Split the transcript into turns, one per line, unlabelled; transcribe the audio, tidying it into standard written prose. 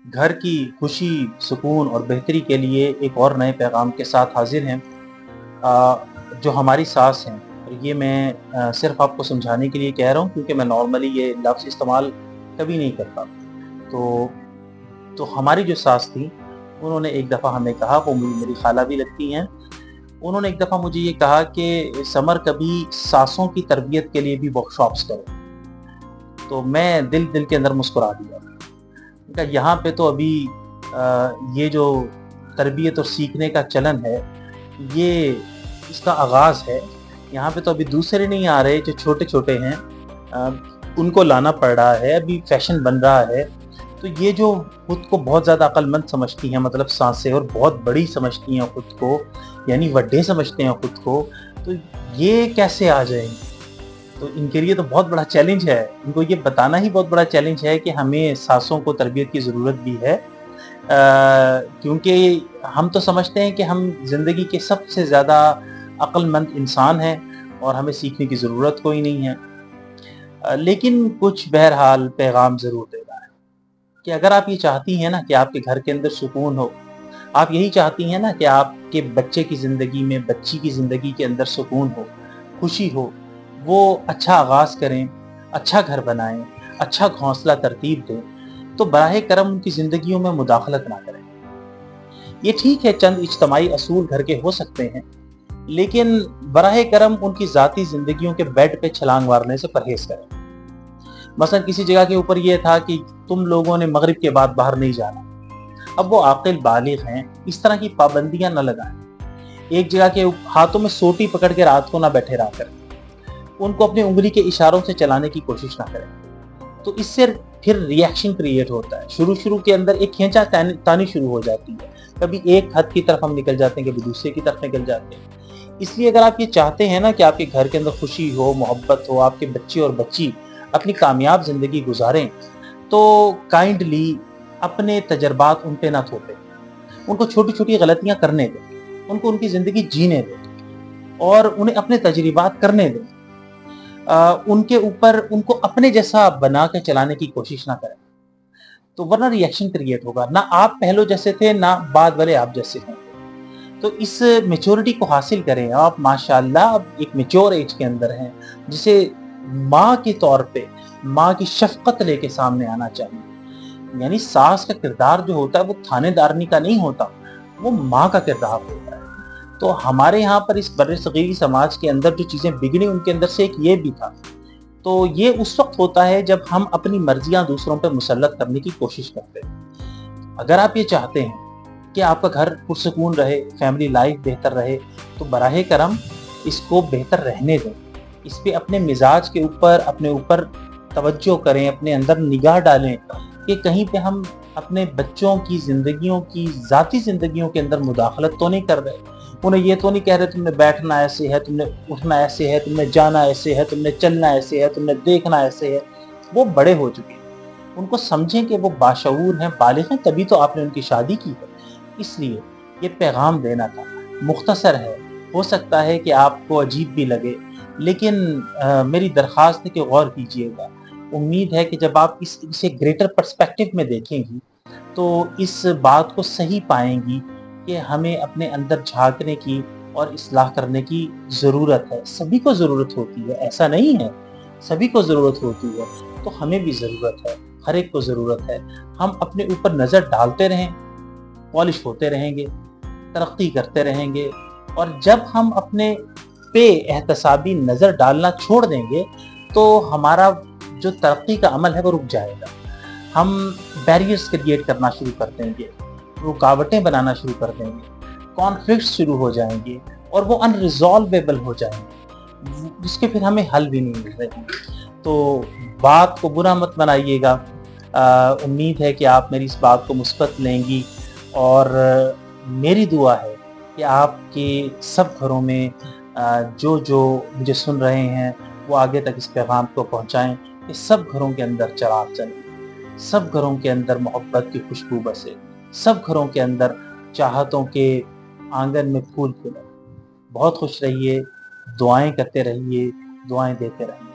گھر کی خوشی، سکون اور بہتری کے لیے ایک اور نئے پیغام کے ساتھ حاضر ہیں، جو ہماری ساس ہیں۔ اور یہ میں صرف آپ کو سمجھانے کے لیے کہہ رہا ہوں، کیونکہ میں نارملی یہ لفظ استعمال کبھی نہیں کرتا۔ تو ہماری جو ساس تھی، انہوں نے ایک دفعہ ہمیں کہا، وہ میری خالہ بھی لگتی ہیں، انہوں نے ایک دفعہ مجھے یہ کہا کہ سمر کبھی ساسوں کی تربیت کے لیے بھی ورک شاپس کرو۔ تو میں دل کے اندر مسکرا دیا کہ یہاں پہ تو ابھی یہ جو تربیت اور سیکھنے کا چلن ہے، یہ اس کا آغاز ہے۔ یہاں پہ تو ابھی دوسرے نہیں آ رہے جو چھوٹے چھوٹے ہیں، ان کو لانا پڑ رہا ہے، ابھی فیشن بن رہا ہے۔ تو یہ جو خود کو بہت زیادہ عقل مند سمجھتی ہیں، مطلب سانسیں، اور بہت بڑی سمجھتی ہیں خود کو، یعنی وڈے سمجھتے ہیں خود کو، تو یہ کیسے آ جائیں؟ تو ان کے لیے تو بہت بڑا چیلنج ہے، ان کو یہ بتانا ہی بہت بڑا چیلنج ہے کہ ہمیں ساسوں کو تربیت کی ضرورت بھی ہے، کیونکہ ہم تو سمجھتے ہیں کہ ہم زندگی کے سب سے زیادہ عقل مند انسان ہیں اور ہمیں سیکھنے کی ضرورت کوئی نہیں ہے۔ لیکن کچھ بہرحال پیغام ضرور دے رہا ہے کہ اگر آپ یہ چاہتی ہیں نا کہ آپ کے گھر کے اندر سکون ہو، آپ یہی چاہتی ہیں نا کہ آپ کے بچے کی زندگی میں، بچی کی زندگی کے اندر سکون ہو، خوشی ہو، وہ اچھا آغاز کریں، اچھا گھر بنائیں، اچھا گھونسلہ ترتیب دیں، تو براہ کرم ان کی زندگیوں میں مداخلت نہ کریں۔ یہ ٹھیک ہے، چند اجتماعی اصول گھر کے ہو سکتے ہیں، لیکن براہ کرم ان کی ذاتی زندگیوں کے بیڈ پہ چھلانگ مارنے سے پرہیز کریں۔ مثلا کسی جگہ کے اوپر یہ تھا کہ تم لوگوں نے مغرب کے بعد باہر نہیں جانا، اب وہ عاقل بالغ ہیں، اس طرح کی پابندیاں نہ لگائیں۔ ایک جگہ کے ہاتھوں میں سوٹی پکڑ کے رات کو نہ بیٹھے رہا کریں، ان کو اپنی انگلی کے اشاروں سے چلانے کی کوشش نہ کریں۔ تو اس سے پھر ری ایکشن کریٹ ہوتا ہے، شروع کے اندر ایک کھینچا تانی شروع ہو جاتی ہے، کبھی ایک حد کی طرف ہم نکل جاتے ہیں، کبھی دوسرے کی طرف نکل جاتے ہیں۔ اس لیے اگر آپ یہ چاہتے ہیں نا کہ آپ کے گھر کے اندر خوشی ہو، محبت ہو، آپ کے بچے اور بچی اپنی کامیاب زندگی گزاریں، تو کائنڈلی اپنے تجربات ان پہ نہ تھوپیں، ان کو چھوٹی چھوٹی غلطیاں کرنے دیں، ان کو ان کی زندگی جینے دیں اور انہیں اپنے تجربات کرنے دیں۔ ان کے اوپر ان کو اپنے جیسا بنا کے چلانے کی کوشش نہ کریں، تو ورنہ ری ایکشن کریٹ ہوگا۔ نہ آپ پہلو جیسے تھے، نہ بعد والے آپ جیسے ہیں۔ تو اس میچورٹی کو حاصل کریں۔ آپ ماشاءاللہ اب ایک میچور ایج کے اندر ہیں، جسے ماں کے طور پہ ماں کی شفقت لے کے سامنے آنا چاہیے۔ یعنی ساس کا کردار جو ہوتا ہے وہ تھانے دارنی کا نہیں ہوتا، وہ ماں کا کردار ہوتا ہے۔ تو ہمارے یہاں پر اس بر صغیری سماج کے اندر جو چیزیں بگڑی، ان کے اندر سے ایک یہ بھی تھا۔ تو یہ اس وقت ہوتا ہے جب ہم اپنی مرضیاں دوسروں پہ مسلط کرنے کی کوشش کرتے ہیں۔ اگر آپ یہ چاہتے ہیں کہ آپ کا گھر پرسکون رہے، فیملی لائف بہتر رہے، تو براہ کرم اس کو بہتر رہنے دیں، اس پہ اپنے مزاج کے اوپر، اپنے اوپر توجہ کریں، اپنے اندر نگاہ ڈالیں کہ کہیں پہ ہم اپنے بچوں کی زندگیوں کی ذاتی زندگیوں کے اندر مداخلت تو نہیں کر رہے، انہیں یہ تو نہیں کہہ رہے تم نے بیٹھنا ایسے ہے، تم نے اٹھنا ایسے ہے، تم نے جانا ایسے ہے، تم نے چلنا ایسے ہے، تم نے دیکھنا ایسے ہے۔ وہ بڑے ہو چکے ہیں، ان کو سمجھیں کہ وہ باشعور ہیں، بالغ ہیں، تبھی تو آپ نے ان کی شادی کی ہے۔ اس لیے یہ پیغام دینا تھا، مختصر ہے، ہو سکتا ہے کہ آپ کو عجیب بھی لگے، لیکن میری درخواست ہے کہ غور کیجئے گا۔ امید ہے کہ جب آپ اسے گریٹر پرسپیکٹو میں دیکھیں گی تو اس بات کو صحیح پائیں گی کہ ہمیں اپنے اندر جھانکنے کی اور اصلاح کرنے کی ضرورت ہے۔ سبھی کو ضرورت ہوتی ہے، ایسا نہیں ہے، سبھی کو ضرورت ہوتی ہے، تو ہمیں بھی ضرورت ہے، ہر ایک کو ضرورت ہے۔ ہم اپنے اوپر نظر ڈالتے رہیں، پالش ہوتے رہیں گے، ترقی کرتے رہیں گے، اور جب ہم اپنے پہ احتسابی نظر ڈالنا چھوڑ دیں گے تو ہمارا جو ترقی کا عمل ہے وہ رک جائے گا۔ ہم بیریئرز کریٹ کرنا شروع کر دیں گے، رکاوٹیں بنانا شروع کر دیں گے، کانفلکٹس شروع ہو جائیں گے، اور وہ انریزالویبل ہو جائیں گے، جس کے پھر ہمیں حل بھی نہیں مل رہے ہیں۔ تو بات کو برا مت بنائیے گا، امید ہے کہ آپ میری اس بات کو مثبت لیں گی، اور میری دعا ہے کہ آپ کے سب گھروں میں جو مجھے سن رہے ہیں وہ آگے تک اس پیغام کو پہنچائیں کہ سب گھروں کے اندر چراغ چلے، سب گھروں کے اندر محبت کی خوشبو بسے، سب گھروں کے اندر چاہتوں کے آنگن میں پھول کھلے۔ بہت خوش رہیے، دعائیں کرتے رہیے، دعائیں دیتے رہیے۔